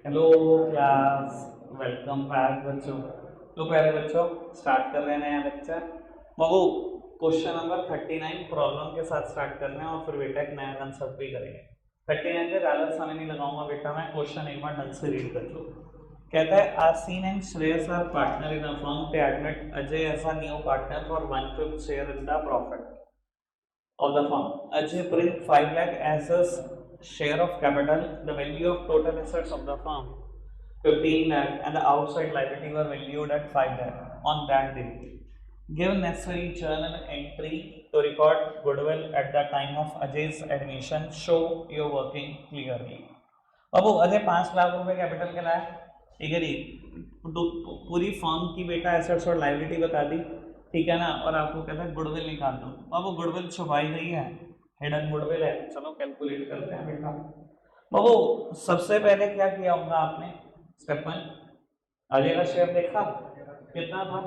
Hello class, welcome back बच्चों। तो प्यारे बच्चों, स्टार्ट कर रहे हैं नया लेक्चर। बाबू, क्वेश्चन नंबर 39 प्रॉब्लम के साथ स्टार्ट करना है और फिर बेटा एक नया कंसेप्ट भी करेंगे। 39 पे ज़्यादा समय नहीं लगाऊंगा बेटा, मैं क्वेश्चन एक बार ढंग से रीड कर लो। कहता है आसीन and Shreyas are partner in a firm, they admit Ajay as a new partner for 1/5 share in the profit of the firm. Ajay bring 5 lakh as a share of capital. The value of total assets of the firm 15 lakh and the outside liability were valued at 5 lakh on that day. Give necessary journal entry to record goodwill at the time of Ajay's admission. Show your working clearly. बाबू, अजय 5 लाख रुपए capital के लाया, ठीक है जी। पूरी firm की बेटा assets और liability बता दी, ठीक है ना। और आपको कहता है गुडविल निकाल दो। बाबू गुडविल छुपाई गई है, हिडन गुडविल है। चलो कैलकुलेट करते हैं बेटा। बाबू सबसे पहले क्या किया होगा आपने, स्टेप 1, अजय का शेयर देखा कितना था,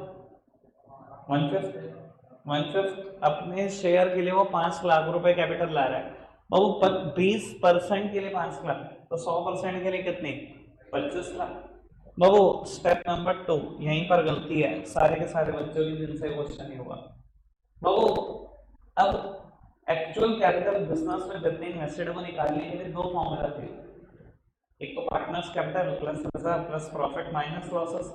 1/5। अपने शेयर के लिए वो 5 लाख रुपए कैपिटल ला रहा है। बाबू 20% के लिए 5 लाख, तो 100% के लिए कितने, 25 लाख। बाबू स्टेप नंबर 2, यहीं पर गलती है सारे के सारे बच्चों की जिनसे क्वेश्चन ही हुआ। बाबू अब एक्चुअल कैपिटल बिजनेस में जितने इन्वेस्टेड वो निकालने के लिए दो फॉर्मूला थे, एक तो partners capital plus reserve plus profit minus losses.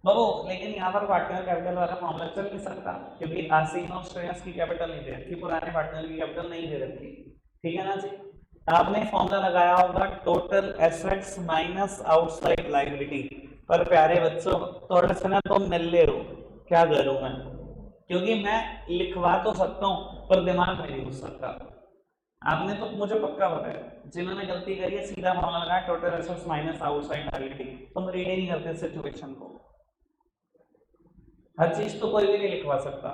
बाबू लेकिन यहाँ पर पार्टनर कैपिटल वाला फॉर्मूला चल नहीं सकता, क्योंकि आसीन और श्रेयस की कैपिटल नहीं दे रखी, पुराने पार्टनर की कैपिटल नहीं दे रखी, ठीक है ना जी। आपने फॉर्मूला लगाया होगा total assets minus outside liability. पर प्यारे बच्चों थोड़ा सा ना तुम मिल ले हो, क्या करूं मैं, क्योंकि मैं लिखवा तो सकता हूँ पर दिमाग में नहीं घुस सकता। आपने तो मुझे पक्का बताया, जिन्होंने गलती करी है सीधा फॉर्मूला लगाया total assets minus outside liability. तुम रीड ही नहीं करते सिचुएशन को, हर चीज तो कोई भी नहीं लिखवा सकता,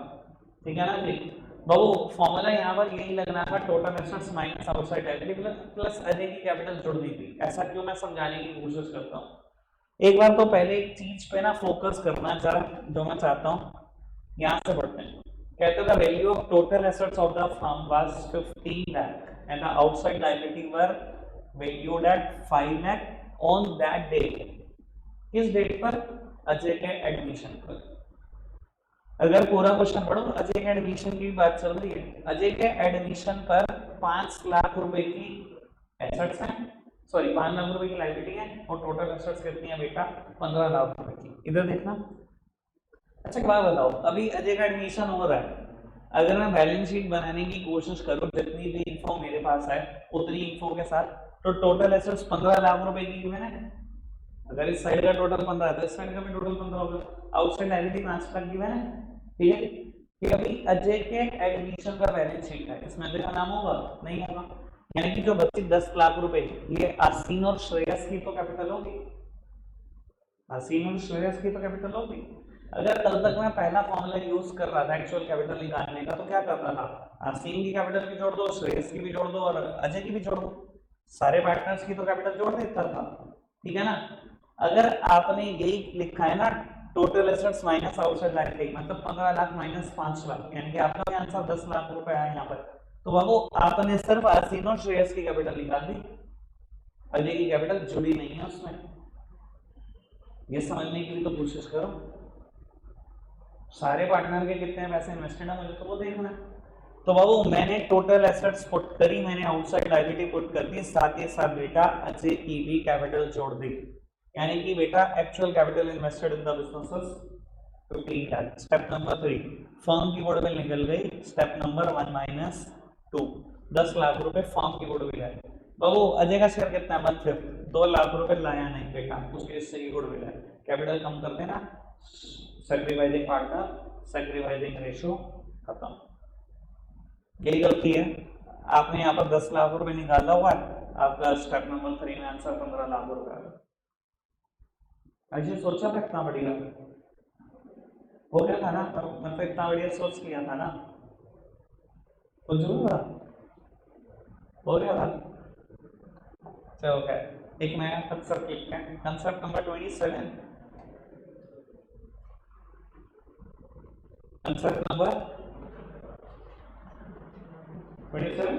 ठीक है ना जी। बाबू फॉर्मूला यहाँ पर यही लगना था, total assets minus outside liability plus Ajay की कैपिटल जुड़नी थी। ऐसा क्यों, मैं समझाने की कोशिश करता हूँ। एक बार तो पहले एक चीज पे ना फोकस करना जरा, जो मैं चाहता हूँ। यहाँ से पढ़ते हैं। कहते the value of total assets of the firm was 15 lakh and the outside liability were valued at 5 lakh on that day. किस डेट पर, अजय के एडमिशन पर। अगर पूरा क्वेश्चन पढ़ो तो अजय के एडमिशन की बात चल रही है। अजय के एडमिशन पर 5 लाख रुपए की एसेट्स हैं, सॉरी 5 लाख रुपए की लायबिलिटी है, और टोटल एसेट्स कितनी है बेटा, 15 लाख रुपए की। इधर देखना। अच्छा एक बात बताओ, अभी अजय का एडमिशन हो रहा है, अगर मैं बैलेंस शीट बनाने की कोशिश करूं जितनी भी इन्फो मेरे पास है उतनी इन्फो के साथ, तो टोटल एसेट्स 15 लाख रुपए की गिवन है। अगर इस साइड का टोटल 15 है तो इस साइड का भी टोटल 15 होगा। आउटसाइड लायबिलिटी 5 लाख गिवन है, ठीक है। कि अभी अजय के एडमिशन का बैलेंस शीट है, इसमें अजय का नाम होगा, नहीं होगा। यानी कि जो बच्चे 10 लाख रुपए, ये आसीन और श्रेयस की तो कैपिटल होगी, आसीन और श्रेयस की तो कैपिटल होगी। अगर कल तक मैं पहला फॉर्मूला यूज कर रहा था एक्चुअल कैपिटल निकालने का, तो क्या करता था, आसीन की कैपिटल भी जोड़ दो, श्रेयस की भी जोड़ दो और अजय की भी जोड़ दो, सारे पार्टनर्स की तो कैपिटल जोड़ देता था, ठीक है ना। अगर आपने यही लिखा है ना total assets minus outside liability, मतलब 15 लाख माइनस 5 लाख, यानी कि आपका भी आंसर 10 लाख रुपए आया यहाँ पर। तो बाबू आपने सिर्फ आसीन और श्रेयस की कैपिटल निकाल दी, अजय की कैपिटल जुड़ी नहीं है उसमें। ये समझने की भी तो कोशिश करो, सारे पार्टनर के कितने पैसे इन्वेस्टेड है मुझे तो वो देखना है। तो बाबू मैंने टोटल एसेट्स पुट करी, मैंने आउटसाइड लायबिलिटी पुट कर दी, साथ ही साथ बेटा अजय की भी कैपिटल जोड़ दी, यानी कि बेटा actual capital invested in the business 15 lakh. Step number 3, firm की गुडविल निकल गई। स्टेप नंबर 1 माइनस 2, 10 लाख रुपए फर्म की गुडविल है। बाबू अजय का शेयर कितना है, 1/5, 2 लाख रुपए लाया नहीं बेटा, उसके हिस्से की गुडविल है। कैपिटल कम कर देना, सैक्रिफाइसिंग पार्टनर, सैक्रिफाइसिंग रेशियो, खत्म। यही गलती है, आपने यहाँ पर 10 लाख रुपए निकाला हुआ है, आपका स्टेप नंबर 3 में आंसर 15 लाख रुपए है। ऐसे सोचा था कितना बढ़िया हो गया था ना, मतलब इतना बढ़िया सोच किया था ना, कुछ जरूर हो गया था। चलो खैर एक नया कंसेप्ट लिखते हैं, कंसेप्ट नंबर 27। कंसेप्ट नंबर 27,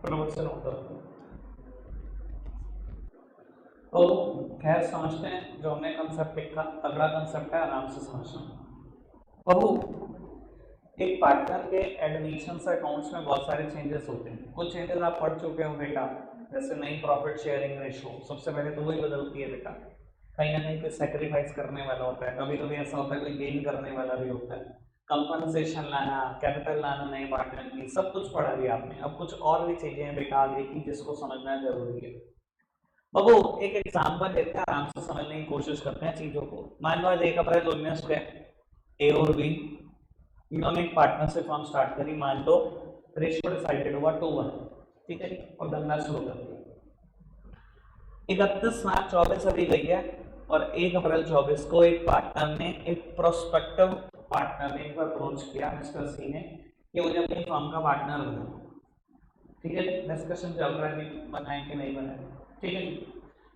फटाफट से नोट करो। तो खैर समझते हैं जो हमने कंसेप्ट लिखा, अगला कंसेप्ट है आराम से समझना। बाबू एक पार्टनर के एडमिशन अकाउंट्स में बहुत सारे चेंजेस होते हैं। कुछ चेंजेस आप पढ़ चुके हो बेटा, जैसे नई प्रॉफिट शेयरिंग रेशो, सबसे पहले तो वही बदलती है बेटा। कहीं ना कहीं कोई सेक्रीफाइस करने वाला होता है, कभी कभी ऐसा होता है कोई गेन करने वाला भी होता है। कंपनसेशन लाना, कैपिटल लाना नए पार्टनर की, सब कुछ पढ़ा दिया आपने। अब कुछ और भी चीजें हैं बेटा आगे की जिसको समझना जरूरी है। बाबू एक एग्जाम्पल लेते हैं, आराम से समझने की कोशिश करते हैं चीजों को। मान लो आज 1 अप्रैल 19 को ए और बी इन्होंने एक पार्टनरशिप फॉर्म स्टार्ट करी। मान लो रेशियो डिसाइडेड हुआ 2:1, ठीक है, और धंधा शुरू कर दिया। 31 मार्च 24 अभी गई है और 1 अप्रैल 24 को एक पार्टनर ने, एक प्रोस्पेक्टिव पार्टनर ने इनको अप्रोच किया मिस्टर सी ने कि मुझे अपनी फर्म का पार्टनर बनाओ। ठीक है, डिस्कशन चल रहा है कि बनाए कि नहीं बनाए। ठीक है,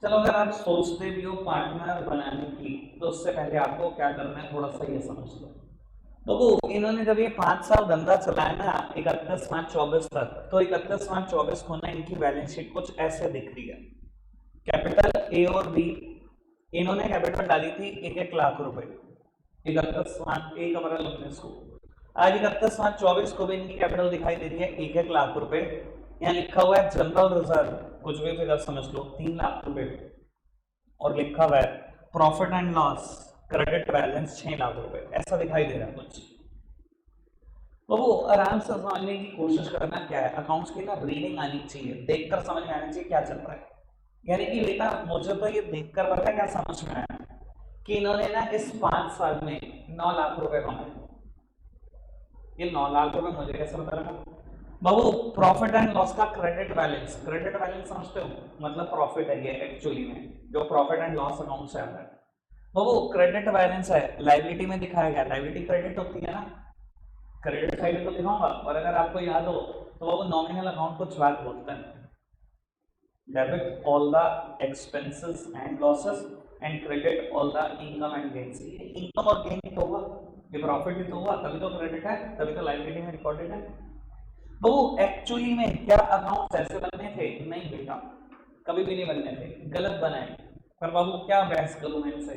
चलो अगर आप सोचते भी हो पार्टनर बनाने की तो उससे पहले आपको क्या करना है थोड़ा सा ये समझ लो। तो इन्होंने जब ये 5 साल धंधा चलाया ना 31 मार्च 24 तक, तो 31 मार्च 24 को ना इनकी बैलेंस शीट कुछ ऐसे दिख रही है। कैपिटल ए और बी, इन्होंने कैपिटल डाली थी 1-1 लाख रुपए 31 मार्च 1 अप्रैल 19 को। आज 31 मार्च 24 को भी इनकी कैपिटल दिखाई दे रही है 1-1 लाख रुपए। यहाँ लिखा हुआ है जनरल रिजर्व, कुछ भी फिगर समझ लो 3 लाख रुपए, और लिखा हुआ है profit and loss credit balance 6 lakh रुपए, ऐसा दिखाई दे रहा है कुछ। तो वो आराम से समझने की कोशिश करना क्या है, अकाउंट्स की ना रीडिंग आनी चाहिए, देखकर समझ में आना चाहिए क्या चल रहा है। यानी कि बेटा मुझे तो ये देखकर पता क्या समझ में आया कि इन्होंने ना इस 5 साल में 9 लाख रुपए कमाए। ये 9 लाख रुपए मुझे कैसे पता लगा? बाबू प्रॉफिट एंड लॉस का क्रेडिट बैलेंस, क्रेडिट बैलेंस समझते हो, मतलब प्रॉफिट है ये एक्चुअली में, जो प्रॉफिट एंड लॉस अकाउंट से आता है। बाबू क्रेडिट बैलेंस है, लाइबिलिटी में दिखाया गया, लाइबिलिटी क्रेडिट होती है ना, क्रेडिट साइड तो दिखाऊंगा। और अगर आपको याद हो तो वो नॉमिनल अकाउंट को स्वैप बोलते हैं। Debit all the expenses and losses and credit all the income and gains. Income और गेन ही तो हुआ, ये प्रॉफिट ही तो हुआ, तभी तो क्रेडिट है, तभी तो लाइबिलिटी में रिकॉर्डेड है। तो एक्चुअली में क्या अकाउंट ऐसे बनने थे? नहीं बेटा, कभी भी नहीं बनने थे, गलत बनाए। पर बाबू क्या बहस करूं मैं इनसे,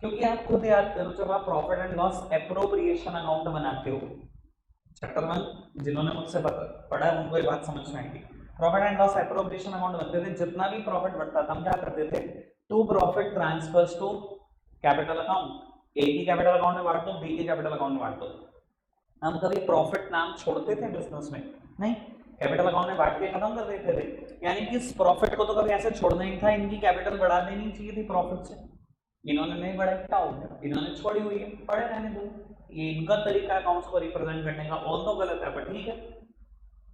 क्योंकि आप खुद याद करो जब आप profit and loss appropriation account बनाते हो, चैप्टर 1 जिन्होंने मुझसे पढ़ा है उनको ये बात समझ में आएगी। Profit and loss appropriation account बनते थे, जितना भी प्रॉफिट बढ़ता था हम क्या करते थे, to profit transfers to capital account, A की कैपिटल अकाउंट में बांट दो, बी की कैपिटल अकाउंट में बांट दो। हम कभी प्रॉफिट नाम छोड़ते थे बिजनेस में? नहीं, कैपिटल अकाउंट में बांट के खत्म कर देते थे। यानी कि इस प्रॉफिट को तो कभी ऐसे छोड़ना ही था, इनकी कैपिटल बढ़ा देनी चाहिए थी प्रॉफिट से, इन्होंने नहीं बढ़ाई, क्या हो गया, इन्होंने छोड़ी हुई है, पड़े रहने दो। ये इनका तरीका अकाउंट्स को रिप्रेजेंट करने का, ऑल तो गलत है पर ठीक है,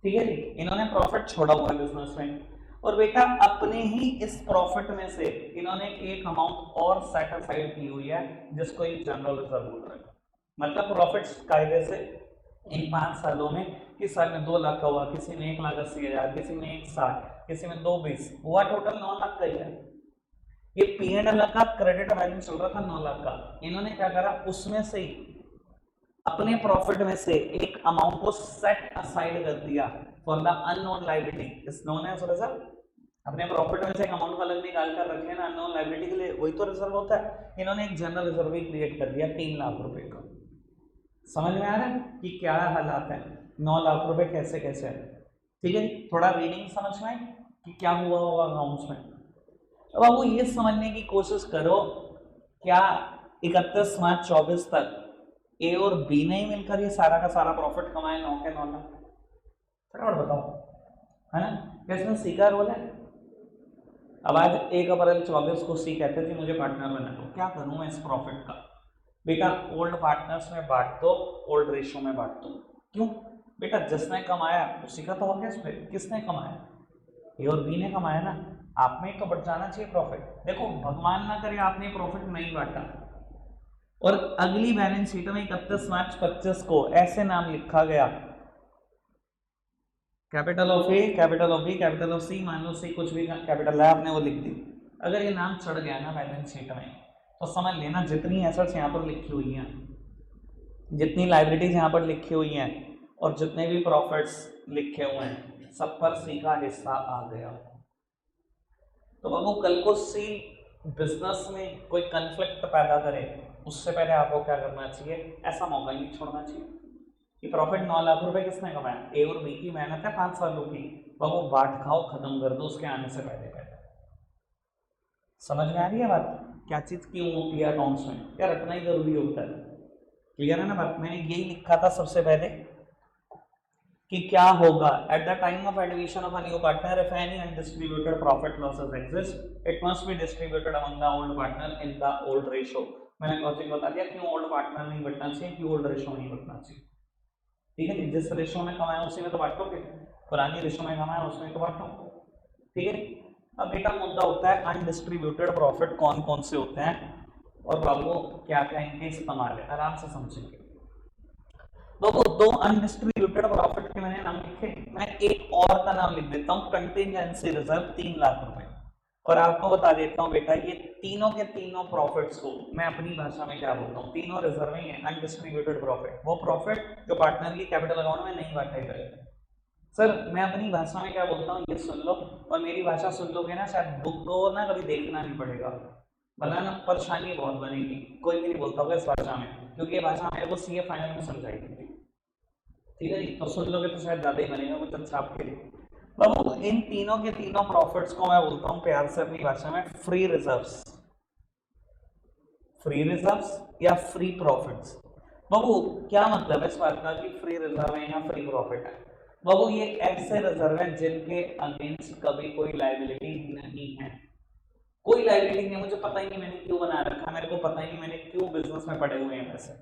ठीक है जी। इन्होंने प्रॉफिट छोड़ा हुआ है बिजनेस में, और बेटा अपने ही इस प्रॉफिट में से इन्होंने एक अमाउंट और सेट असाइड की हुई है जिसको ये जनरल रिजर्व बोल रहे हैं। मतलब प्रॉफिट कायदे से इन 5 सालों में, किस साल में 2 लाख का हुआ, किसी में 1,80,000, किसी में 1,60, किसी में 2,20 हुआ, टोटल 9 लाख का ही है। ये P&L का क्रेडिट बैलेंस चल रहा था 9 लाख का, इन्होंने क्या करा उसमें से ही अपने प्रॉफिट में से एक अमाउंट को सेट असाइड कर दिया for the unknown liability, is known as reserve. अपने प्रॉफिट में से एक अमाउंट को अलग निकाल कर रखे ना अननोन लायबिलिटी के लिए, वही तो रिजर्व होता है। इन्होंने एक जनरल रिजर्व भी क्रिएट कर दिया 3 लाख रुपए का। समझ में आ रहा है कि क्या हालात है, 9 लाख रुपए कैसे कैसे है? ठीक है, थोड़ा रीडिंग समझ में आए कि क्या हुआ होगा अकाउंट्स में। अब आपको ये समझने की कोशिश करो, क्या 31 मार्च 24 तक ए और बी ने ही मिलकर ये सारा का सारा प्रॉफिट कमाए 9 के 9 लाख? फटाफट बताओ, है ना? क्या इसमें सी का रोल है? अब आज 1 अप्रैल 24 को सी कहते थे मुझे पार्टनर बना दो, क्या करूं मैं इस प्रॉफिट का? बेटा ओल्ड पार्टनर्स में बांट दो, ओल्ड रेशियो में बांट दो। क्यों बेटा? जिसने कमाया उसी का तो हो गया इसमें। किसने कमाया? ए और बी ने कमाया ना, आप में तो बढ़ जाना चाहिए प्रॉफिट। देखो भगवान ना करे आपने प्रॉफिट नहीं बांटा और अगली बैलेंस शीट में 31 मार्च 25 को ऐसे नाम लिखा गया, capital of A, capital of B, capital of C, मान लो सी कुछ भी कैपिटल है आपने वो लिख दी। अगर ये नाम चढ़ गया ना बैलेंस शीट में तो समझ लेना जितनी एसेट्स यहाँ पर लिखी हुई हैं, जितनी लाइबिलिटीज यहाँ पर लिखी हुई हैं, और जितने भी प्रॉफिट्स लिखे हुए हैं सब पर सी का हिस्सा आ गया। तो बाबू कल को सी बिजनेस में कोई कंफ्लिक्ट पैदा करे उससे पहले आपको क्या करना चाहिए, ऐसा मौका ही नहीं छोड़ना चाहिए कि प्रॉफिट 9 लाख रुपए किसने कमाया, ए और बी की मेहनत है 5 सालों की, बाबू बांट खाओ खत्म कर दो उसके आने से पहले पहले। समझ में आ रही है बात, क्या चीज क्यों होती है अकाउंट्स में, क्या रखना ही जरूरी होता है। क्लियर है ना बात, मैंने यही लिखा था सबसे पहले कि क्या होगा at the time of admission of a new partner if any undistributed profit losses exist it must be distributed among the old partner in the old ratio. मैंने लॉजिक बता दिया क्यों ओल्ड पार्टनर नहीं बटना चाहिए, क्यों ओल्ड रेशो नहीं बटना चाहिए। ठीक है, जिस रेशो में कमाया उसी में तो बांटोगे, पुरानी रेशो में कमाया उसमें तो बांटो। ठीक है, अब बेटा मुद्दा होता है अनडिस्ट्रीब्यूटेड प्रॉफिट कौन कौन से होते हैं और बाबू क्या क्या इनके इस्तेमाल है, आराम से समझेंगे। बाबू दो अनडिस्ट्रीब्यूटेड प्रॉफिट के मैंने नाम लिखे, मैं एक और का नाम लिख देता हूँ कंटिजेंसी रिजर्व 3 लाख रुपए, और आपको बता देता हूँ बेटा ये तीनों के तीनों प्रॉफिट्स को मैं अपनी भाषा में क्या बोलता हूँ, तीनों रिजर्व ही है अनडिस्ट्रीब्यूटेड प्रॉफिट, वो प्रॉफिट जो पार्टनर की कैपिटल अकाउंट में नहीं बांटे गए। सर मैं अपनी भाषा में क्या बोलता हूँ ये सुन लो, और मेरी भाषा सुन लोगे ना शायद बुक को ना कभी देखना नहीं पड़ेगा, वरना ना परेशानी बहुत बनेगी, कोई भी नहीं बोलता होगा इस भाषा में, क्योंकि ये भाषा मेरे को सीए फाइनल में समझाई थी। ठीक है जी, तो सुन लोगे तो शायद ज्यादा ही बनेगा कुछ अच्छा आपके लिए। बाबू इन तीनों के तीनों प्रॉफिट्स को मैं बोलता हूँ प्यार से अपनी भाषा में फ्री रिजर्व्स, फ्री रिजर्व्स या फ्री प्रॉफिट्स। बाबू क्या मतलब है इस बात का कि फ्री रिजर्व है या फ्री प्रॉफिट है, बाबू ये ऐसे रिजर्व है जिनके अगेंस्ट कभी कोई लायबिलिटी नहीं है, कोई लायबिलिटी नहीं, मुझे पता ही नहीं मैंने क्यों बना रखा, मेरे को पता ही नहीं मैंने क्यों बिजनेस में पड़े हुए हैं पैसे।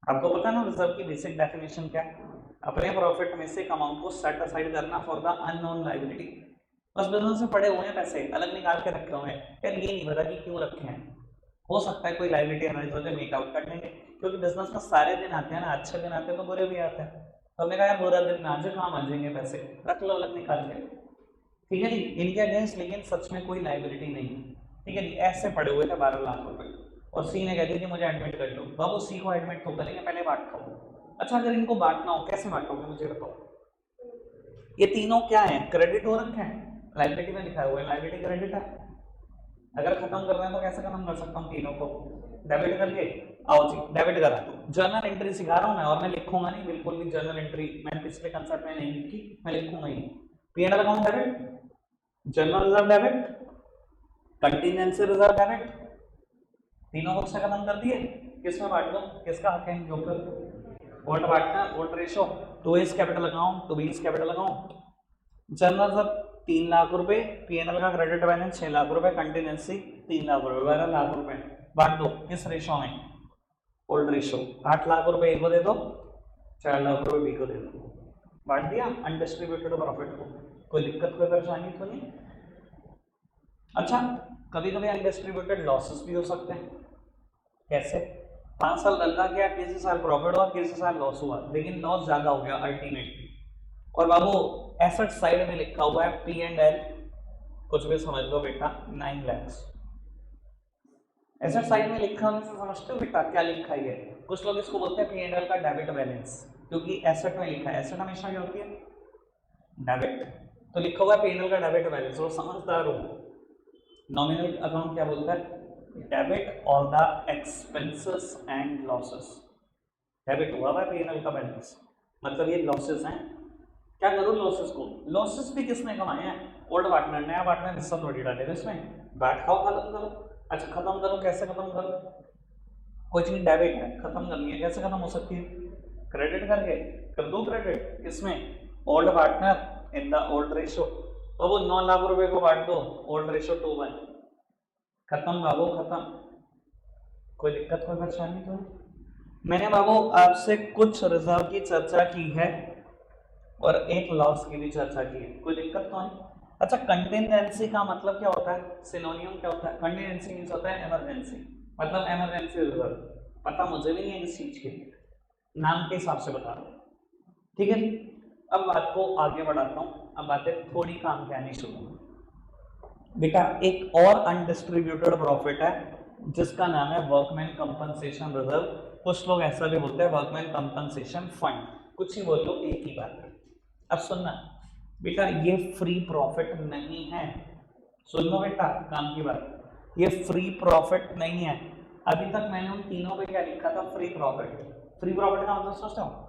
आपको पता है ना रिजर्व की बेसिक डेफिनेशन क्या है, अपने प्रॉफिट में से अमाउंट को सेट असाइड करना फॉर द अननोन लायबिलिटी। बस बिजनेस में पड़े हुए हैं पैसे अलग निकाल के रखे हुए हैं, यार ये नहीं पता कि क्यों रखे हैं, हो सकता है कोई लायबिलिटी अराइज हो जाए मेक आउट कर लेंगे, क्योंकि बिजनेस में सारे दिन आते हैं ना, अच्छे दिन आते हैं तो बुरे भी आते हैं, तो हमने कहा यार बुरा दिन ना जो काम आ जाएंगे पैसे रख लो अलग निकाल के। ठीक है जी, इनके अगेंस्ट लेकिन सच में कोई लायबिलिटी नहीं है। ठीक है जी, ऐसे पड़े हुए थे 12 लाख रुपए और सी ने कह दिया कि मुझे एडमिट कर लो। बाबू सी को एडमिट तो करेंगे, पहले बांट खाओ। अच्छा अगर इनको बांटना हो कैसे बांटोगे मुझे बताओ, ये तीनों क्या है, क्रेडिट हो रखे हैं, लायबिलिटी में लिखा हुआ है लायबिलिटी क्रेडिट है, अगर खत्म करना है तो कैसे खत्म कर सकता हूँ तीनों को, डेबिट करके आओ जी डेबिट करा दो। जर्नल एंट्री सिखा रहा हूँ मैं, और मैं लिखूंगा नहीं बिल्कुल भी जर्नल एंट्री, मैंने पिछले कंसेप्ट में नहीं लिखी, मैं लिखूंगा ही। P and L account debit, general reserve debit, contingency reserve debit, तीनों को से खत्म कर दिए, किसमें बांट दो, किसका हक है इनके ऊपर, old partner old ratio, to is capital account to be is capital account, general reserve 3 lakh रुपए, पी&एल का क्रेडिट बैलेंस 6 लाख रुपए, कंटीजेंसी 3 लाख रुपए, 12 लाख रुपए, बांट दो किस रेशो में, ओल्ड रेशो। 8 लाख रुपए ए को दे दो, 4 लाख रुपए बी को दे दो, बांट दिया अनडिस्ट्रीब्यूटेड प्रॉफिट को, कोई दिक्कत कोई परेशानी तो नहीं। अच्छा कभी कभी अनडिस्ट्रीब्यूटेड लॉसेस भी हो सकते हैं, कैसे, 5 साल धंधा किया, किसी साल प्रॉफिट हुआ किसी साल लॉस हुआ, लेकिन लॉस ज्यादा हो गया अल्टीमेटली, और बाबू एसेट साइड में लिखा हुआ है P&L, कुछ भी समझ लो बेटा 9 लाख। एसेट साइड में लिखा होने से समझते हो बेटा क्या लिखा है, कुछ लोग इसको बोलते हैं P&L का डेबिट बैलेंस, क्योंकि एसेट में लिखा है, एसेट हमेशा क्या होती है डेबिट, तो लिखा हुआ है P&L का डेबिट बैलेंस, वो समझदार हो। नॉमिनल अकाउंट क्या बोलता है, debit all the expenses and losses, debit हुआ है P&L का बैलेंस, मतलब ये लॉसेस हैं, क्या करूँ लॉसेस को, लॉसेस भी किसने कमाए हैं, ओल्ड पार्टनर, नया पार्टनर हिस्सा थोड़ी डालेगा इसमें, बैठ खाओ खत्म करो। अच्छा खत्म करो, कैसे खत्म करो, कोई चीज डेबिट है खत्म करनी है, कैसे खत्म हो सकती है, क्रेडिट करके, कर दो क्रेडिट, किसमें, old partner in the old ratio, तो वो 9 लाख रुपए को बांट दो, ओल्ड रेशो 2:1, खत्म बाबू खत्म, कोई दिक्कत कोई परेशानी तो नहीं। मैंने बाबू आपसे कुछ रिजर्व की चर्चा की है और एक लॉस की भी चर्चा की है, कोई दिक्कत तो नहीं। अच्छा कंटीजेंसी का मतलब क्या होता है, सिनोनियम क्या होता है, कंटीजेंसी मींस होता है इमरजेंसी, मतलब इमरजेंसी रिजर्व, पता मुझे भी नहीं है किस चीज के, नाम के हिसाब से बता रहा हूँ। ठीक है, अब बात को आगे बढ़ाता हूँ, अब बातें थोड़ी काम की आनी शुरू। बेटा एक और अनडिस्ट्रीब्यूटेड प्रॉफिट है जिसका नाम है वर्कमैन कंपनसेशन रिजर्व, कुछ लोग ऐसा भी बोलते हैं वर्कमैन कंपनसेशन फंड। कुछ ही बोल लो, एक ही बात है। अब सुनना बेटा, ये फ्री प्रॉफिट नहीं है। सुन लो बेटा काम की बात, ये फ्री प्रॉफिट नहीं है। अभी तक मैंने उन तीनों पे क्या लिखा था, फ्री प्रॉफिट। फ्री प्रॉफिट का मतलब सोचता हूँ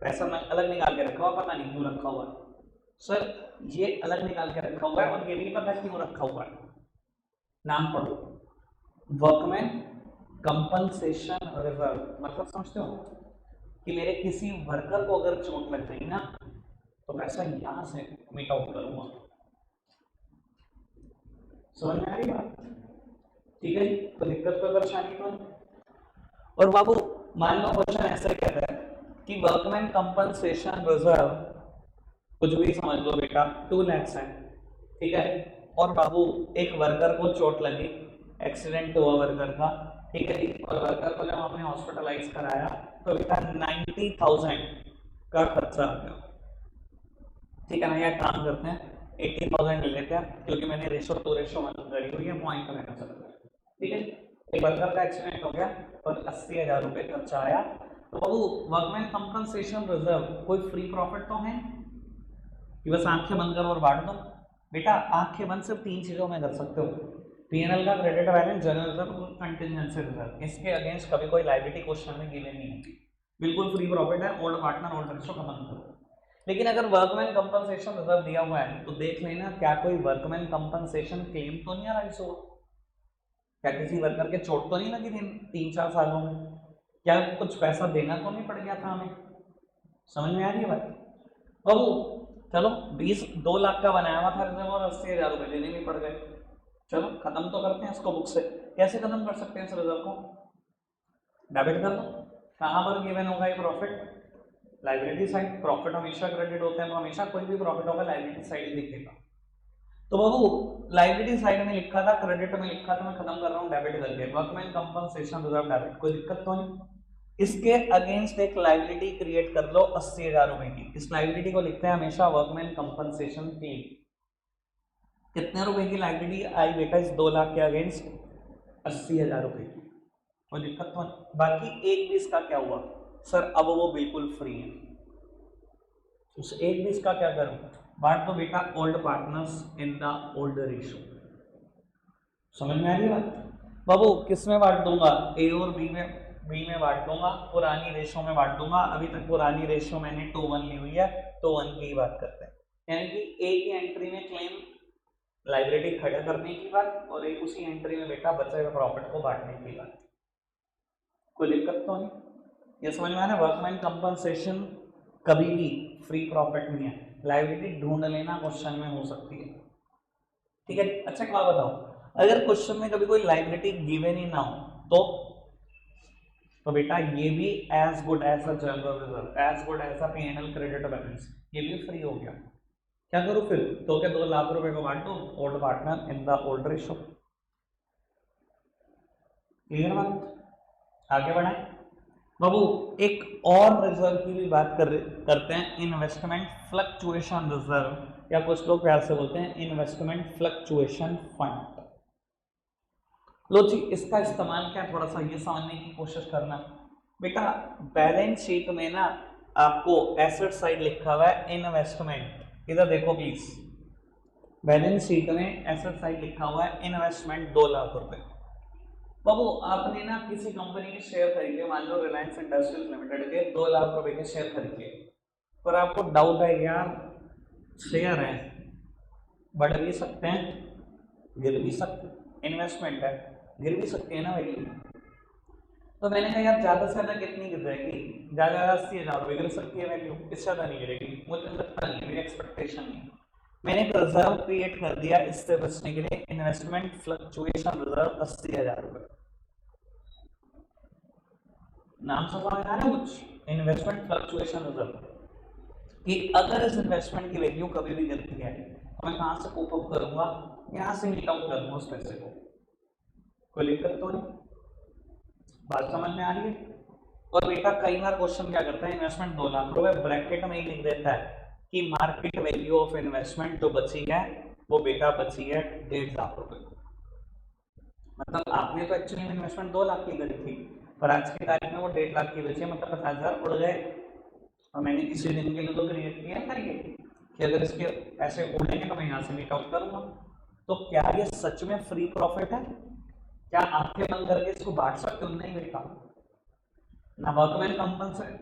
पैसा मैं अलग निकाल के रखा हुआ, पता नहीं क्यों रखा हुआ सर, ये अलग निकाल के रखा हुआ है और ये भी पता क्यों रखा हुआ है। नाम पढ़ो, वर्कमैन कंपनसेशन रिजर्व। मतलब समझते हो कि मेरे किसी वर्कर को अगर चोट लग गई ना तो पैसा यहां से मीट आउट करूंगा। समझ में आ रही बात? ठीक है जी, तो दिक्कत कोई परेशानी तो नहीं। और बाबू मान लो क्वेश्चन ऐसा कहता है कि वर्कमैन कंपनसेशन रिजर्व, कुछ भी समझ लो बेटा, 2 लाख है, ठीक है। और बाबू एक वर्कर को चोट लगी, एक्सीडेंट हुआ वर्कर का, ठीक है जी, और वर्कर को जब हमने हॉस्पिटलाइज कराया तो बेटा 90,000 का खर्चा आ गया, ठीक है ना। यार काम करते हैं 80,000 ले लेते हैं, क्योंकि मैंने रेशो टू रेशो वन करी हुई है, पॉइंट रहना चलता है, ठीक है। एक वर्कर का एक्सीडेंट हो गया और 80,000 रुपये खर्चा आया। तो बाबू वर्कमैन कंपनसेशन रिजर्व कोई फ्री प्रॉफिट तो है कि बस आंखें बंद करो और बांट दो। बेटा आंखें बंद सिर्फ 3 चीजों में कर सकते हो, पीएनएल का क्रेडिट बैलेंस, जनरल रिजर्व और कंटिजेंसी रिजर्व। इसके अगेंस्ट कभी कोई लायबिलिटी क्वेश्चन में गिवन नहीं होती, बिल्कुल फ्री प्रॉफिट है, ओल्ड पार्टनर ओल्ड रेशो खत्म करो। लेकिन अगर वर्कमैन कंपनसेशन रिजर्व दिया हुआ है तो देख लेना क्या कोई वर्कमैन कंपनसेशन क्लेम तो नहीं आ रहा इसको, क्या किसी वर्कर के चोट तो नहीं लगी थी 3-4 सालों में, क्या कुछ पैसा देना तो नहीं पड़ गया था हमें। समझ में आ रही है बात? बाबू चलो 2 लाख का बनाया हुआ था रिजर्व और 80,000 रुपये देने भी पड़ गए। चलो खत्म तो करते हैं इसको बुक से। कैसे खत्म कर सकते हैं इस रिजर्व को? डेबिट कर दो। कहाँ पर गिवन होगा ये प्रॉफिट? Liability side. प्रॉफिट हमेशा क्रेडिट होते हैं तो हमेशा कोई भी प्रॉफिट होगा लाइबिलिटी साइड ही दिखेगा। तो बाबू लाइबिलिटी साइड में लिखा था, क्रेडिट में लिखा था, मैं खत्म कर रहा हूँ डेबिट करके, वर्कमैन कंपनसेशन रिजर्व डेबिट, कोई दिक्कत तो नहीं। इसके अगेंस्ट एक लाइबिलिटी क्रिएट कर लो 80,000 रुपए की। इस लाइबिलिटी को लिखते हैं हमेशा वर्कमैन कंपनसेशन क्लेम। कितने रुपए की लाइबिलिटी आई बेटा इस 2 लाख के अगेंस्ट? 80,000 रुपए की, कोई दिक्कत तो नहीं। बाकी 1/20 का क्या हुआ सर? अब वो बिल्कुल फ्री है, उस 1/20 का क्या करूं? बांट दो बेटा old partners in the old ratio. समझ में आ रही बात? बाबू किस में बांट दूंगा? ए और बी में बांट दूंगा, पुरानी रेशियो में बांट दूंगा। अभी तक पुरानी रेशियो मैंने 2:1 ली हुई है, तो 1 की ही बात करते हैं। यानी कि ए की एंट्री में क्लेम लाइबिलिटी खड़ा करने की बात और एक उसी एंट्री में बेटा बचे हुए प्रॉफिट को बांटने की बात। कोई दिक्कत तो नहीं? ये समझ में आ रहा है? वर्कमैन कंपनसेशन कभी भी फ्री प्रॉफिट नहीं है, लाइबिलिटी ढूंढ लेना क्वेश्चन में हो सकती है, ठीक है। अच्छा क्या बताओ, अगर क्वेश्चन में कभी कोई लाइबिलिटी गिवन ही ना हो तो बेटा ये भी as good as a general reserve, as good as a PNL credit balance, ये भी फ्री हो गया। क्या करूं फिर? तो क्या 2 लाख रुपए को बांट दो old partner in the old ratio. Clear बात? आगे बढ़ाएं बाबू। एक और रिजर्व की भी बात करते हैं, इन्वेस्टमेंट फ्लक्चुएशन रिजर्व, या कुछ लोग प्यार से बोलते हैं इन्वेस्टमेंट फ्लक्चुएशन फंड। लो जी, इसका इस्तेमाल क्या, थोड़ा सा ये समझने की कोशिश करना बेटा। बैलेंस शीट में ना आपको एसेट साइड लिखा हुआ है इन्वेस्टमेंट, इधर देखो प्लीज। बैलेंस शीट में एसेट साइड लिखा हुआ है इन्वेस्टमेंट 2 लाख रुपए। बाबू आपने ना किसी कंपनी के शेयर खरीदे, मान लो रिलायंस इंडस्ट्रीज लिमिटेड के 2 लाख रुपए के शेयर खरीदे, पर आपको डाउट है यार शेयर है, बढ़ भी सकते हैं गिर भी सकते हैं, इन्वेस्टमेंट है गिर भी सकती है ना वैल्यू। तो मैंने कहा यार ज़्यादा से ज़्यादा कितनी गिर जाएगी? ज़्यादा 80,000 रुपये गिर सकती है वैल्यू, इससे ज़्यादा नहीं गिरेगी, मुझे लगता नहीं, मेरी एक्सपेक्टेशन नहीं। मैंने एक रिजर्व क्रिएट कर दिया इससे बचने के लिए, इन्वेस्टमेंट फ्लक्चुएशन रिजर्व 80,000 रुपये। नाम समझ आ रहा है कुछ? इन्वेस्टमेंट फ्लक्चुएशन रिजर्व, कि अगर इस इन्वेस्टमेंट की वैल्यू कभी भी गिरती है तो मैं कहां से कोप अप करूंगा? यहां से मीट आउट करूंगा उस पैसे को। कोई दिक्कत तो नहीं? बात समझ में आ रही है? और बेटा कई बार क्वेश्चन क्या करता है, इन्वेस्टमेंट 2 लाख रुपए, ब्रैकेट में ही लिख देता है कि मार्केट वैल्यू ऑफ इन्वेस्टमेंट जो बची है वो बेटा बची है 1.5 लाख रुपए। मतलब आपने तो एक्चुअली इन्वेस्टमेंट 2 लाख की करी थी, पर आज की तारीख में वो 1.5 लाख की बची है, मतलब 50,000 उड़ गए। और मैंने इसी दिन के लिए तो क्रिएट किया था ये कि अगर इसके ऐसे उड़ेंगे तो मैं यहाँ से मीट आउट करूंगा। तो क्या ये सच में फ्री प्रॉफिट है? क्या आंखें बंद करके इसको बांट सकते हो? नहीं बेटा, ना वर्कमैन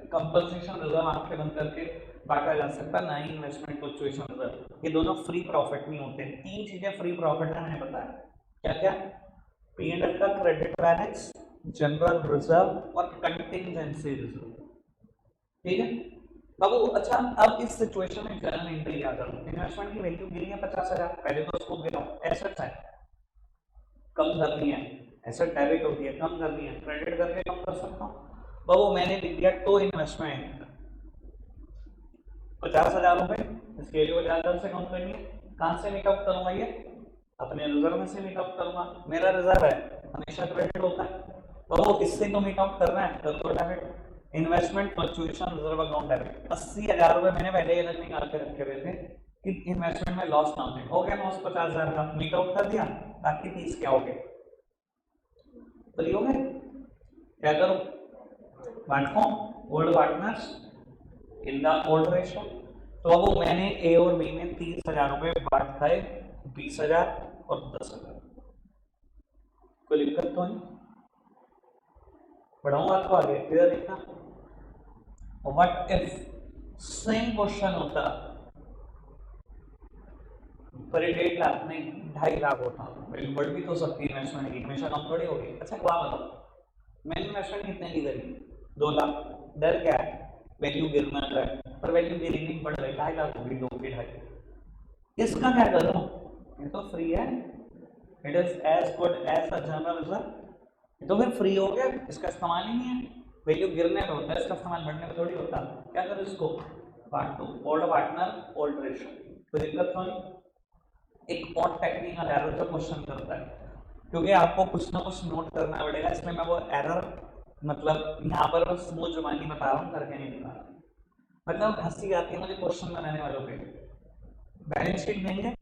कंपनसेशन रिजर्व आंखें बंद करके बांटा जा सकता, ना ही इन्वेस्टमेंट फ्लक्चुएशन रिजर्व। ये दोनों फ्री प्रॉफिट नहीं होते। तीन चीजें फ्री प्रॉफिट है मैंने बताया, क्या क्या? P&L का क्रेडिट बैलेंस, जनरल रिजर्व और कंटिंजेंसी रिजर्व। ठीक है बाबू। अच्छा, अब इस सिचुएशन में जर्नल एंट्री क्या करूं? इन्वेस्टमेंट की वैल्यू गिरी है 50,000, पहले तो उसको गिराओ। एसेट्स है, कम करनी है, एसेट डेबिट होती है, कम करनी है, क्रेडिट करके कम कर सकता हूँ। बाबू मैंने लिख दिया तो इन्वेस्टमेंट 50,000 रुपए, इसकी वैल्यू 50,000 से कम करनी है। कहाँ से मीट आउट करूंगा? ये अपने रिजर्व में से मीट आउट करूंगा। मेरा रिजर्व है, हमेशा क्रेडिट होता है। बाबू इससे तो मीट आउट करना है, कर दो debit. Investment fluctuation reserve account debit 80,000 रुपए मैंने पहले ही अलग निकाल के रखे हुए थे कि इन्वेस्टमेंट में लॉस ना हो। हो गया लॉस 50,000 का, मीट आउट कर दिया। बाकी 30 क्या हो गए? फ्री हो गए। क्या करूं? बांटो old partners in the old ratio. तो अब मैंने ए और बी में 30,000 रुपए बांट खाए, 20,000 और 10,000। कोई दिक्कत तो नहीं? बढ़ाऊंगा तो आगे इधर देखना। व्हाट इफ सेम क्वेश्चन होता पर 1.5 लाख नहीं 2.5 लाख होता? बढ़ भी तो सकती है इन्वेस्टमेंट की, हमेशा कम थोड़ी होगी। अच्छा क्या बताओ, मैंने इन्वेस्टमेंट कितने की करी? 2 लाख। डर क्या है? वैल्यू गिरना है, पर वैल्यू गिरी नहीं, बढ़ रही, 2.5 लाख होगी, 2 के 2.5। इसका क्या करूं? ये तो फ्री है, it is as good as the general reserve. तो फिर फ्री हो गया, इसका इस्तेमाल ही नहीं है। वैल्यू गिरने पे होता है, इसका इस्तेमाल बढ़ने पे थोड़ी होता। क्या करो इसको? Part 2 old partner old ratio. कोई दिक्कत तो नहीं? एक और टेक्निकल एरर जो क्वेश्चन करता है, क्योंकि आपको कुछ ना कुछ नोट करना पड़ेगा, इसमें मैं वो एरर मतलब यहाँ पर बस स्मूथ जुबानी बता रहा हूँ, करके नहीं बता रहा। मतलब हंसी आती है मुझे क्वेश्चन बनाने वालों पे। बैलेंस शीट देंगे,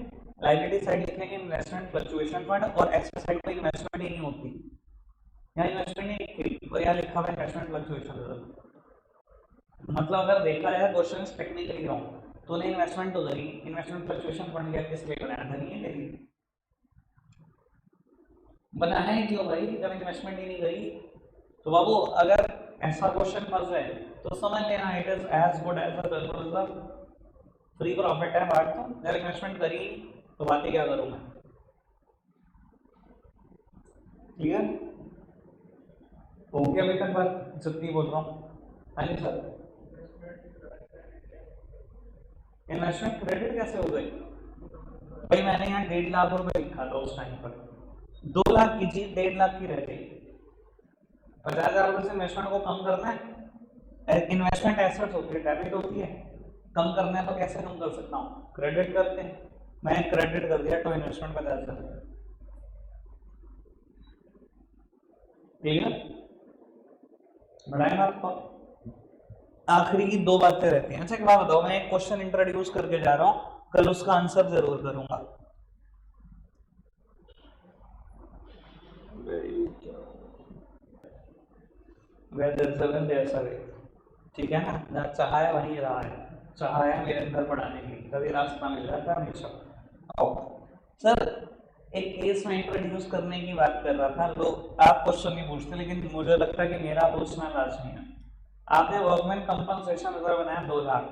लायबिलिटी साइड लिखेंगे इन्वेस्टमेंट फ्लक्चुएशन फंड, और एसेट साइड पे इन्वेस्टमेंट ही नहीं होती, यहाँ इन्वेस्टमेंट नहीं लिखी और यहाँ लिखा हुआ इन्वेस्टमेंट फ्लक्चुएशन रिजर्व। मतलब अगर देखा जाए क्वेश्चन टेक्निकली रॉन्ग, तो नहीं इन्वेस्टमेंट तो करी, इन्वेस्टमेंट फ्लक्चुएशन फंड क्या किस लिए बनाया? धनी है करी, बनाया ही क्यों भाई जब इन्वेस्टमेंट ही नहीं करी? तो बाबू अगर ऐसा क्वेश्चन फंस जाए तो समझ लेना it is as good as the general reserve. Free profit है बात, तो जब इन्वेस्टमेंट करी तो बातें क्या करूं मैं? क्लियर हो गया अभी तक बात जितनी बोल रहा हूँ? हाँ जी सर। इन्वेस्टमेंट क्रेडिट कैसे हो गई भाई? मैंने यहाँ 1.5 लाख रुपए लिखा था उस टाइम पर, 2 लाख की चीज 1.5 लाख की रह गई। 50,000 रुपए से इन्वेस्टमेंट को कम करना है। इन्वेस्टमेंट एसेट्स होती है, डेबिट होती है, कम करना है तो कैसे कम कर सकता हूँ? क्रेडिट करते हैं, मैंने क्रेडिट कर दिया तो इन्वेस्टमेंट 50,000। क्लियर? बढ़ाएंगे आपको। आखिरी की 2 बातें रहती हैं। अच्छा एक बात बताओ, मैं एक क्वेश्चन इंट्रोड्यूस करके जा रहा हूँ, कल उसका आंसर जरूर करूंगा। ठीक है ना, जहाँ चाह है वहीं रहा है, चाह है मेरे अंदर पढ़ाने की, कभी रास्ता मिल जाता है हमेशा। सर एक केस में इंट्रोड्यूस करने की बात कर रहा था, लोग आप क्वेश्चन नहीं पूछते, लेकिन मुझे लगता है कि मेरा पूछना लाजमी है। आपने वर्कमैन कंपनसेशन रिजर्व बनाया 2 लाख,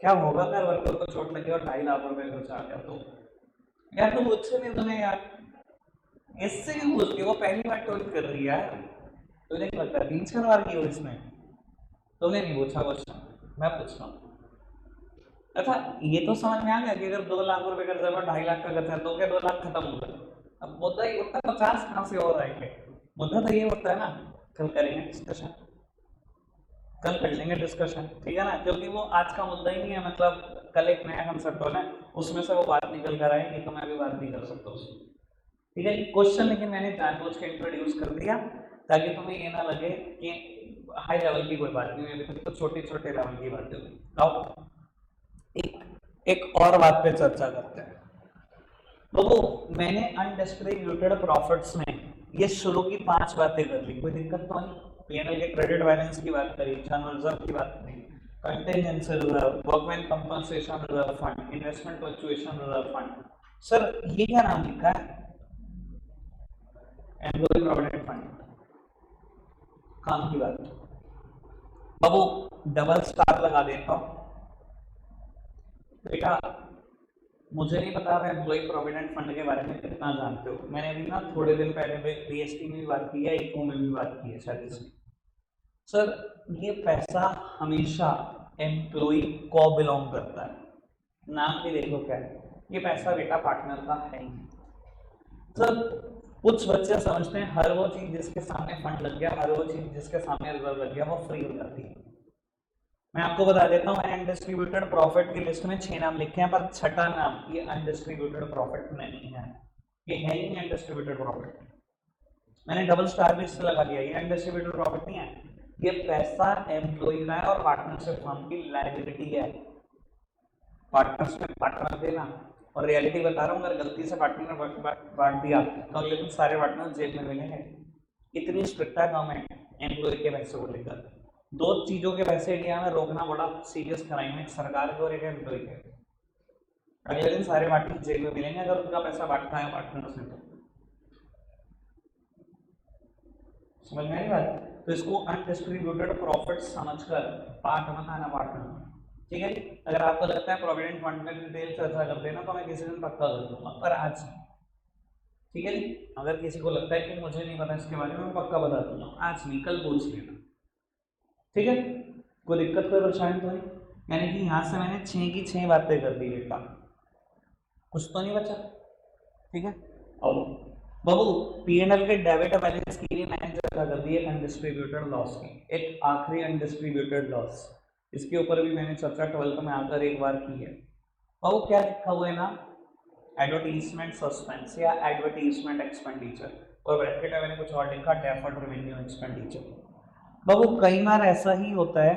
क्या होगा अगर वर्कर को चोट लगी और 2.5 लाख रुपए खर्च आ गया? तो यार तुम मुझसे नहीं, तुम्हें यार इससे क्यों पूछती? वो पहली बार टोल कर रही है यार, तुझे नहीं लगता 3-4 बार की हो इसमें? तुमने नहीं पूछा क्वेश्चन, मैं पूछ रहा हूँ। अच्छा ये तो समझ में आ गया कि अगर 2 लाख रुपए का रिजर्व 2.5 लाख का खर्चा है तो क्या 2 लाख खत्म हो गया? अब मुद्दा ही उतना 50 कहाँ से हो रहा है? मुद्दा तो ये होता है ना, कल करेंगे डिस्कशन, कल कर लेंगे डिस्कशन, ठीक है ना, क्योंकि वो आज का मुद्दा ही नहीं है। मतलब कल एक नया कंसेप्ट होना है, उसमें से वो बात निकल कर आएगी, तो मैं अभी बात नहीं कर सकता उसमें, ठीक है। क्वेश्चन लेकिन मैंने जानबूझ के इंट्रोड्यूस कर दिया ताकि तुम्हें ये ना लगे कि हाई लेवल की कोई बात नहीं है, अभी तो छोटे छोटे लेवल की बातें हुई। आओ एक और बात पे चर्चा करते हैं। तो मैंने अनडिस्ट्रीब्यूटेड प्रॉफिट्स में ये शुरू की 5 बातें कर ली, कोई दिक्कत तो नहीं? P&L के क्रेडिट बैलेंस की बात करी, जनरल रिजर्व की बात करी, contingency reserve, workman compensation reserve fund, investment fluctuation reserve fund. Sir ये क्या नाम लिखा है? Employ provident fund. काम की बात। बाबू डबल स्टार लगा देता हूं बेटा। मुझे नहीं पता आप एम्प्लॉय प्रोविडेंट फंड के बारे में कितना जानते हो। मैंने अभी ना थोड़े दिन पहले बीएसटी में भी बात की है, इको में भी बात की है शायद इसमें। सर ये पैसा हमेशा एम्प्लॉय को बिलोंग करता है। नाम भी देखो क्या है, ये पैसा बेटा पार्टनर का है ही। सर कुछ बच्चे समझते हैं हर वो चीज जिसके सामने फंड लग गया, हर वो चीज जिसके सामने रिजर्व लग गया वो फ्री हो जाती है। मैं आपको बता देता हूँ, अनडिस्ट्रीब्यूटेड प्रॉफिट की लिस्ट में 6 नाम लिखे हैं, पर छठा नाम ये अनडिस्ट्रीब्यूटेड प्रॉफिट नहीं है। ये है ही नहीं अनडिस्ट्रीब्यूटेड प्रॉफिट। मैंने डबल स्टार भी इससे लगा दिया, ये अनडिस्ट्रीब्यूटेड प्रॉफिट नहीं है। ये पैसा एम्प्लॉय का है और पार्टनरशिप फर्म की लायबिलिटी है। पार्टनर्स में पार्टनर देना, और रियलिटी बता रहा हूँ, अगर गलती से पार्टनर बांट दिया तो अगले दिन सारे पार्टनर जेल में मिलेंगे। इतनी स्ट्रिक्ट है गवर्नमेंट एम्प्लॉय के पैसे को लेकर। दो चीजों के पैसे इंडिया में रोकना बड़ा सीरियस क्राइम है, सरकार के और एक एम्प्लॉय के। अगले दिन सारे पार्टनर जेल में मिलेंगे अगर उनका पैसा बांटता है पार्टनर से। तो समझ में आई बात? तो इसको अनडिस्ट्रीब्यूटेड प्रॉफिट समझकर पार्ट बताना पार्टनर। ठीक है जी। अगर आपको लगता है प्रोविडेंट फंड में डिटेल चर्चा कर देना तो मैं किसी दिन पक्का कर दूंगा, पर आज नहीं। ठीक है जी। अगर किसी को लगता है कि मुझे नहीं पता इसके बारे में, मैं पक्का बता दूंगा, आज नहीं कल पूछ लेना। ठीक है, कोई दिक्कत कोई परेशानी तो नहीं? मैंने कि यहाँ से मैंने 6 की 6 बातें कर दी बेटा, कुछ तो नहीं बचा। ठीक है, और बाबू पीएनएल के डेबिट बैलेंस की भी मैंने चर्चा कर दी है अनडिस्ट्रीब्यूटेड लॉस की। एक आखिरी अनडिस्ट्रीब्यूटेड लॉस, इसके ऊपर भी मैंने चर्चा 12th में आकर एक बार की है। बाबू क्या लिखा हुआ है ना, एडवर्टीजमेंट सस्पेंस या एडवर्टीजमेंट एक्सपेंडिचर, और ब्रैकेट में मैंने कुछ और लिखा डेफर्ड रेवेन्यू एक्सपेंडिचर। बाबू कई बार ऐसा ही होता है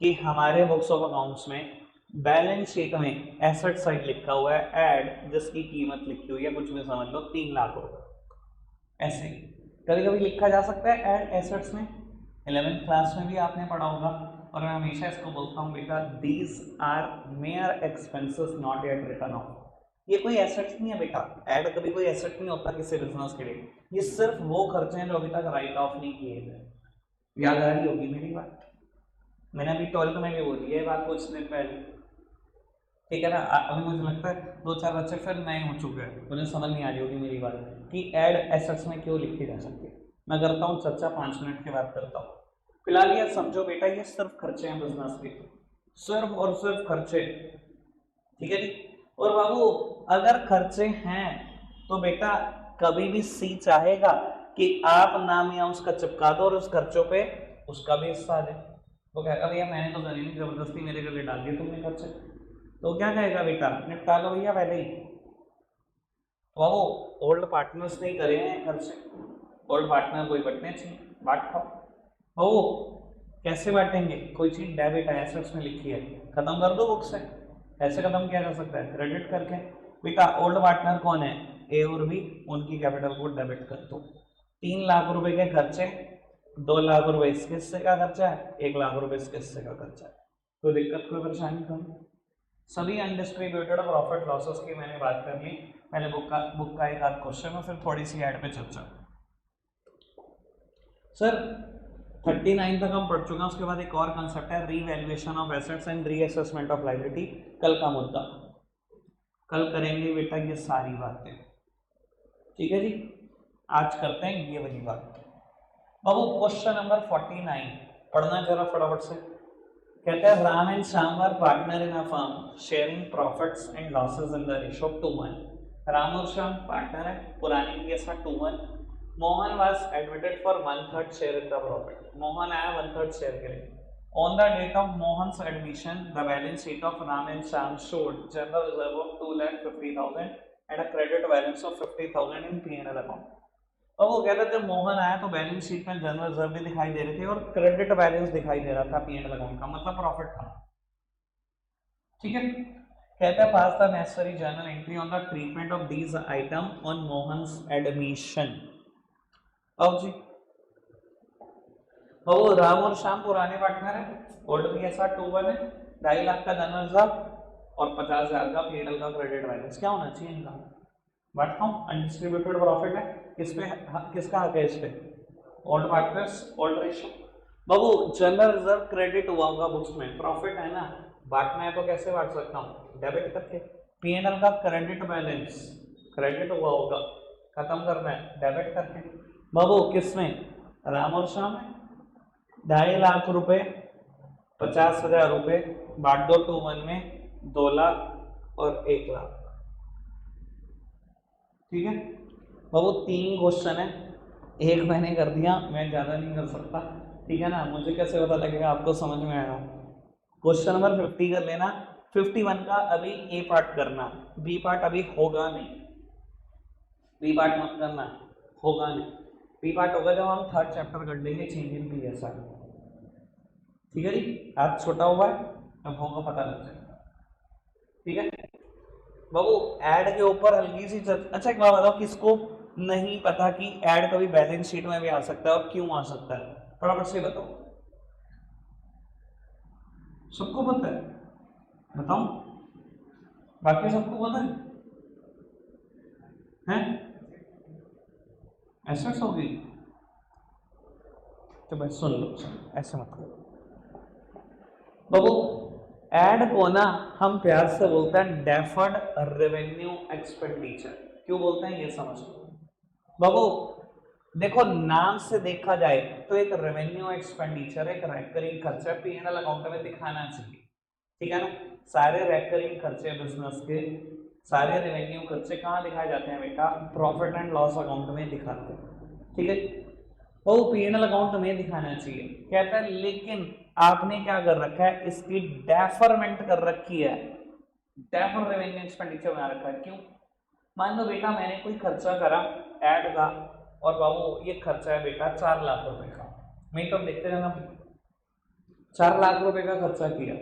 कि हमारे बुक्स ऑफ अकाउंट्स में बैलेंस शीट में एसेट साइड लिखा हुआ है एड, जिसकी कीमत लिखी हुई है कुछ भी समझ लो 3 लाख रुपए। ऐसे कभी कभी लिखा जा सकता है एड एसेट्स में, 11th क्लास में भी आपने पढ़ा होगा। और मैं हमेशा इसको बोलता हूँ बेटा, these are mayor expenses not yet return off. ये कोई एसेट्स नहीं है बेटा, एड कभी कोई एसेट नहीं होता किसी बिजनेस के लिए। ये सिर्फ वो खर्चे हैं जो अभी तक राइट ऑफ नहीं किए गए। याद आ रही होगी मेरी बात, मैंने अभी 12th में भी बोली है बात कुछ दिन पहले। ठीक है ना, अभी मुझे लगता है 2-4 बच्चे फिर नए हो चुके हैं, उन्हें समझ नहीं आ रही होगी मेरी बात कि एड एसेट्स में क्यों लिखी जा सकती है। मैं करता हूँ चर्चा, 5 मिनट के बाद करता हूँ। फिलहाल ये समझो बेटा, ये सिर्फ खर्चे हैं बिजनेस के, सिर्फ और सिर्फ खर्चे। ठीक है जी। और बाबू अगर खर्चे हैं तो बेटा कभी भी सी चाहेगा कि आप नाम या उसका चिपका दो और उस खर्चों पे उसका भी हिस्सा दे। तो कहेगा भैया मैंने तो करी नहीं, जबरदस्ती मेरे गले डाल दिए तुमने खर्चे। तो क्या कहेगा बेटा, निपटा लो भैया पहले ही। तो वो ओल्ड पार्टनर्स नहीं करे हैं खर्चे, ओल्ड पार्टनर कोई बटने चाहिए, बांट खाओ। वो कैसे बांटेंगे? कोई चीज डेबिट है एसेट्स में लिखी है, खत्म कर दो बुक से। ऐसे खत्म किया जा सकता है, क्रेडिट करके। बेटा ओल्ड पार्टनर कौन है? ए और बी, उनकी कैपिटल को डेबिट कर दो। 3 लाख रुपए के खर्चे, 2 लाख रुपए इसके हिस्से का खर्चा है, 1 लाख रुपए इसके हिस्से का खर्चा है। कोई दिक्कत कोई परेशानी तो नहीं? सभी अनडिस्ट्रीब्यूटेड प्रॉफिट लॉसेस की मैंने बात कर ली। पहले बुक का एक आध क्वेश्चन और फिर थोड़ी सी ऐड पे चर्चा। सर 39 तक हम पढ़ चुके हैं, उसके बाद एक और कंसेप्ट है revaluation of assets and reassessment of liability, कल का मुद्दा। कल करेंगे बेटा ये सारी बातें। ठीक है जी, आज करते हैं ये वाली बात। बाबू क्वेश्चन नंबर 49 पढ़ना जरा फटाफट से। कहता है Ram and Shyam were partner in a firm sharing profits and losses in the ratio of 2:1। Ram और श्याम पार्टनर है, पुरानी केस था 2:1। Mohan was admitted for 1/3 share in the profit. Mohan आया 1/3 शेयर के लिए। On the date of Mohan's admission the balance sheet of Ram and Shyam showed general reserve of 2,50,000 and a credit balance of 50,000 in P&L account. और वो कहते थे मोहन आया तो बैलेंस शीट में जनरल रिजर्व भी दिखाई दे रहे थे और क्रेडिट बैलेंस दिखाई दे रहा था P&L अकाउंट का, मतलब प्रॉफिट था। ठीक है, कहता है pass the necessary journal entry on the treatment of these item on Mohan's admission. अब जी वो राम और श्याम पुराने पार्टनर है, ऑर्डर के साथ 2-1 है, 2.5 लाख का धन रिजर्व और 50,000 का पीएनएल का क्रेडिट बैलेंस। क्या होना चाहिए इनका? बांटता हूँ, अनडिस्ट्रीब्यूटेड प्रॉफिट है, किसका हक है इस पे? Old partners, old ratio. बाबू जनरल रिजर्व क्रेडिट हुआ होगा बुक्स में, प्रॉफिट है ना, बांटना है तो कैसे बांट सकता हूँ? डेबिट करके। पीएनएल का क्रेडिट बैलेंस, क्रेडिट हुआ होगा, खत्म करना है डेबिट करके। बाबू किसमें? राम और श्याम में 2.5 लाख रुपए, 50,000 रुपए, बांट दो 2-1 में, 2 लाख और 1 लाख। ठीक है बाबू, 3 क्वेश्चन है, एक मैंने कर दिया, मैं ज्यादा नहीं कर सकता, ठीक है ना। मुझे कैसे पता लगेगा आपको समझ में आया? क्वेश्चन नंबर 50 कर लेना। 51 का अभी ए पार्ट करना, बी पार्ट अभी होगा नहीं, बी पार्ट मत करना, होगा नहीं। बी पार्ट होगा जब हम 3rd चैप्टर कर लेंगे, चेंज इन पीएसआर। ठीक है जी, आज छोटा हुआ है, अब होगा पता लग जाएगा। ठीक है बाबू, ऐड के ऊपर हल्की सी अच्छा एक बात बताओ, किसको नहीं पता कि ऐड कभी बैलेंस शीट में भी आ सकता है और क्यों आ सकता है? फटाफट से बताओ। सबको पता है? बताओ, बाकी सबको पता है? एसेट्स होगी तो भाई सुन लो, ऐसे मत करो बाबू। ऐड को ना हम प्यार से बोलते हैं डेफर्ड रेवेन्यू एक्सपेंडिचर। क्यों बोलते हैं ये समझ लो बाबू। देखो नाम से देखा जाए तो एक रेवेन्यू एक्सपेंडिचर एक रेकरिंग खर्चा पीएनएल अकाउंट में दिखाना चाहिए, ठीक है ना। सारे रेकरिंग खर्चे बिजनेस के, सारे रेवेन्यू खर्चे कहाँ दिखाए जाते हैं बेटा? प्रॉफिट एंड लॉस अकाउंट में दिखाते हैं, ठीक है। वो पीएनएल अकाउंट में दिखाना चाहिए, कहता है लेकिन आपने क्या कर रखा है, इसकी डेफरमेंट कर रखी है, डेफर रेवेन्यू एक्सपेंडिचर बना रखा है। क्यों? मान लो बेटा मैंने कोई खर्चा करा ऐड का, और बाबू ये खर्चा है बेटा 4 लाख रुपए का, मैं तो देखते रहना, 4 लाख रुपए का खर्चा किया,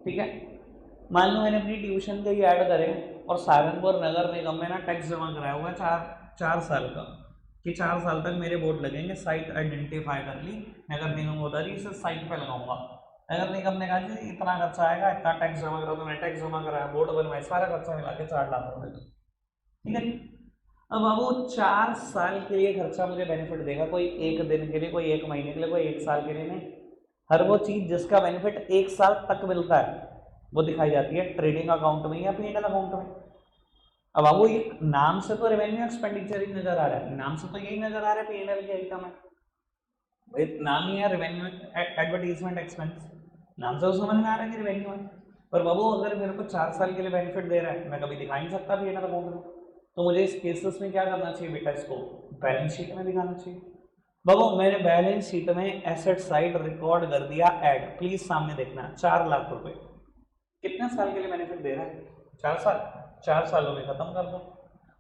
ठीक है। मान लो मैंने अपनी ट्यूशन के ही ऐड करे और सहारनपुर नगर निगम में ना टैक्स जमा कराया हुआ चार साल का, कि 4 साल तक मेरे बोर्ड लगेंगे, साइट आइडेंटिफाई कर ली, नगर निगम होता जी इसे साइट पे लगाऊंगा। नगर निगम ने कहा जी इतना खर्चा आएगा, इतना टैक्स जमा करा, तो मैंने टैक्स जमा कराया, बोर्ड बनवाए, सारा खर्चा मिला के 4 लाख रुपए का, ठीक है। अब बाबू 4 साल के लिए खर्चा मुझे बेनिफिट देगा, कोई 1 दिन के लिए, कोई 1 महीने के लिए, कोई 1 साल के लिए नहीं। हर वो चीज जिसका बेनिफिट 1 साल तक मिलता है वो दिखाई जाती है ट्रेडिंग अकाउंट में या पीएनएल अकाउंट में। अब बाबू ये नाम से तो रेवेन्यू एक्सपेंडिचर ही नजर आ रहा है, नाम से तो यही नजर आ रहा है पीएनएल के आइटम है, नाम ही है रेवेन्यू एडवर्टीजमेंट एक्सपेंस, नाम से तो समझ में आ रहा है कि रेवेन्यू है। पर बाबू अगर मेरे को 4 साल के लिए बेनिफिट दे रहा है, मैं कभी दिखा नहीं सकता पीएनएल अकाउंट में, तो मुझे इस केसेस में क्या करना चाहिए बेटा? इसको बैलेंस शीट में दिखाना चाहिए। बाबू मैंने बैलेंस शीट में एसेट साइड रिकॉर्ड कर दिया ऐड, प्लीज सामने देखना, 4 लाख रुपए, कितने साल के लिए बेनिफिट दे रहा है? 4 साल, 4 सालों में खत्म कर दो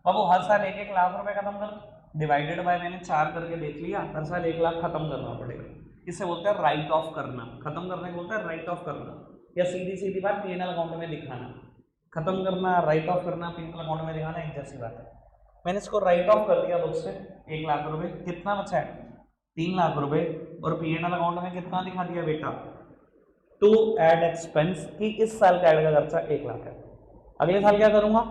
बाबू, हर साल 1-1 लाख रुपए खत्म कर दो, डिवाइडेड बाय मैंने 4 करके देख लिया, हर साल 1 लाख खत्म करना पड़ेगा। इसे बोलते हैं राइट ऑफ करना, खत्म करने को बोलते हैं राइट ऑफ करना, या सीधी सीधी बात पीएनएल अकाउंट में दिखाना। खत्म करना, राइट ऑफ करना, पीएनएल अकाउंट में दिखाना एक जैसी बात है। मैंने इसको राइट ऑफ कर दिया बुक से 1 लाख रुपए, कितना बचा है? 3 लाख रुपए, और पीएनएल अकाउंट में कितना दिखा दिया बेटा? टू एड एक्सपेंस, कि इस साल का ऐड का खर्चा 1 लाख है। अगले साल क्या करूंगा?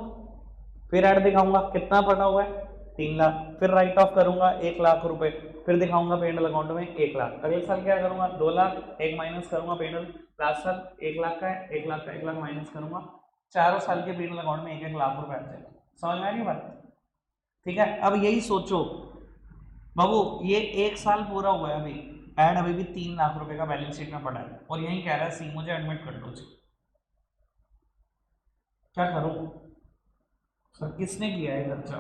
फिर ऐड दिखाऊंगा, कितना पड़ा हुआ है? 3 लाख, फिर राइट ऑफ करूंगा 1 लाख रुपए, फिर दिखाऊंगा पीएनएल अकाउंट में 1 लाख। अगले साल क्या करूंगा? 2 लाख, एक माइनस करूंगा पीएनएल, लास्ट साल 1 लाख का है, 1 लाख का 1 लाख माइनस करूंगा, चारों साल के पीएनएल अकाउंट में 1-1 लाख रुपए आ जाएगा। समझ में आ रही बात? ठीक है, अब यही सोचो बाबू, ये 1 साल पूरा हुआ है, अभी ऐड अभी भी 3 लाख रुपए का बैलेंस शीट में पड़ा है, और यही कह रहा है सी मुझे एडमिट कर दो जी, क्या करूं सर? किसने किया है खर्चा?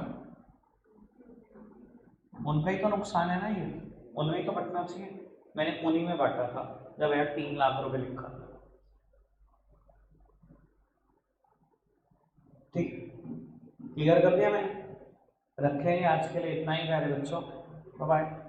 उनका ही तो नुकसान है ना, ये उन्हें ही तो बटना चाहिए, मैंने उन्हीं में बांटा था जब ऐड 3 लाख रुपए लिखा। ठीक, क्लियर कर दिया मैंने, रखेंगे आज के लिए इतना ही प्यारे बच्चों, बाय बाय।